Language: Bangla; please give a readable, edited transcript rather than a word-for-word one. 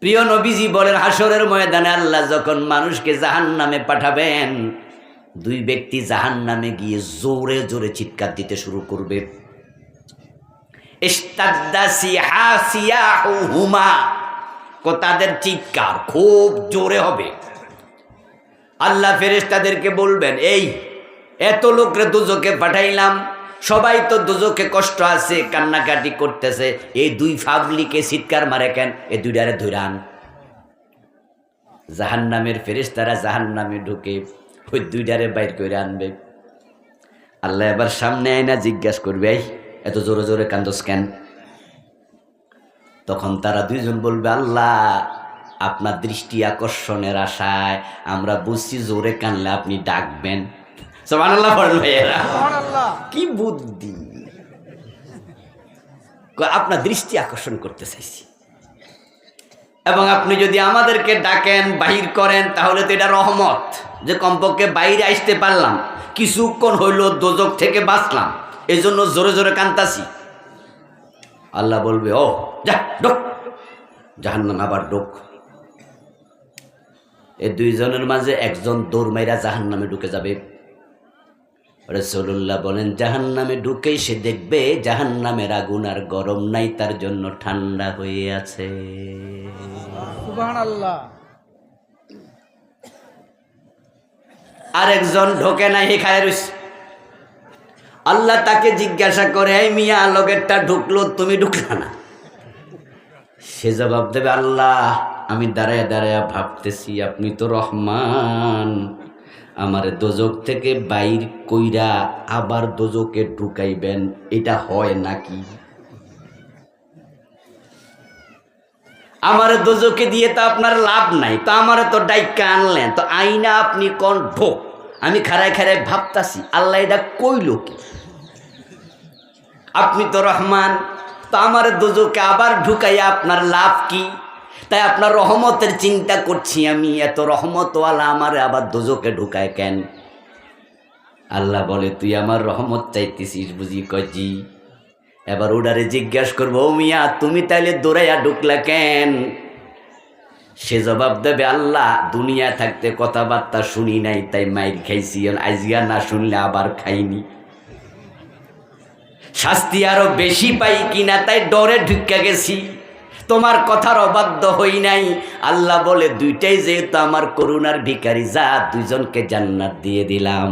প্রিয় নবীজি বলেন, হাসরের ময়দানে আল্লাহ যখন মানুষকে জাহান্নামে পাঠাবেন, দুই ব্যক্তি জাহান্নামে গিয়ে জোরে জোরে চিৎকার দিতে শুরু করবে। তাদের চিৎকার খুব জোরে হবে। আল্লাহ ফেরেশতাদেরকে বলবেন, এই এত লোকরে দোজখে পাঠাইলাম, সবাই তো দোজখে কষ্ট আছে, কান্নাকাটি করতেছে, এই দুই ফাবলিকে চিৎকার মারে কেন? এই দুইটারে ধরান। জাহান্নামের ফেরেশতারা জাহান্নামে ঢুকে ওই দুইটারে বাইর করে আনবে। আল্লাহ এবার সামনে আয়না জিজ্ঞাসা করবে, এই এত জোরে জোরে কান্দোস কেন? তখন তারা দুইজন বলবে, আল্লাহ আপনার দৃষ্টি আকর্ষণের আশায় আমরা বুঝছি জোরে কানলে আপনি ডাকবেন। সুবহানাল্লাহ পড়েন ভাইয়েরা, কি বুদ্ধি! আপনার দৃষ্টি আকর্ষণ করতে চাইছি, এবং আপনি যদি আমাদেরকে ডাকেন, বাহির করেন, তাহলে তো এটা রহমত যে কমপক্ষে বাইরে আসতে পারলাম, কিছুক্ষণ হইল দোজখ থেকে বাঁচলাম, এই জন্য জোরে জোরে কান্তাছি। আল্লাহ বলবে, ও যা ঢোক, জাহান্নাম আবার ঢোক। এই দুইজনের মাঝে একজন দৌড় মাইরা জাহান্নামে ঢুকে যাবে। রাসূলুল্লাহ বলেন, জাহান্নামে ঢুকেই সে দেখবে জাহান্নামের আগুন আর গরম নাই, তার জন্য ঠান্ডা হয়ে আছে। সুবহানাল্লাহ। আরেকজন ঢোকে নাই, খায় রইছে। আল্লাহ তাকে জিজ্ঞাসা করে, এই মিয়া লগেরটা ঢুকলো, তুমি ঢুকলা না? সে জবাব দেবে, আল্লাহ আমি দাঁড়ায় দাঁড়ায় ভাবতেছি, আপনি তো রহমান, আমার দোজখ থেকে বাইর কইরা আবার দোজখে ঢুকাইবেন, এটা হয় নাকি? আমার দোজখে দিয়ে তো আপনার লাভ নাই, তো আমার তো ডাইকা আনলেন, তো আইনা আপনি কোন ঢোক? আমি খাড়ায় খাড়ায় ভাবতাছি, আল্লাহ এটা কইল কি? আপনি তো রহমান, তো আমার দোজখে আবার ঢুকাইয়া আপনার লাভ কি? তাই আপনার রহমতের চিন্তা করছি আমি, এত রহমতওয়ালা আমার আবার দোজখে ঢুকায় কেন? আল্লাহ বলে, তুই আমার রহমত চাইতেছিস বুঝি? কয় জি। এবার ওডারে জিজ্ঞাসা করবো, ও মিয়া তুমি তাইলে দৌড়াইয়া ঢুকলা কেন? সে জবাব দেবে, আল্লাহ দুনিয়া থাকতে কথাবার্তা শুনি নাই, তাই মাইর খাইছি, আজগা না শুনলে আবার খাইনি, শাস্তি আরো বেশি পাই কিনা তাই ডরে ঢুকে গেছি, তোমার কথার অবাধ্য হই নাই। আল্লাহ বলে, দুইটাই যেহেতু আমার করুণার ভিখারি, যা দুইজনকে জান্নাত দিয়ে দিলাম।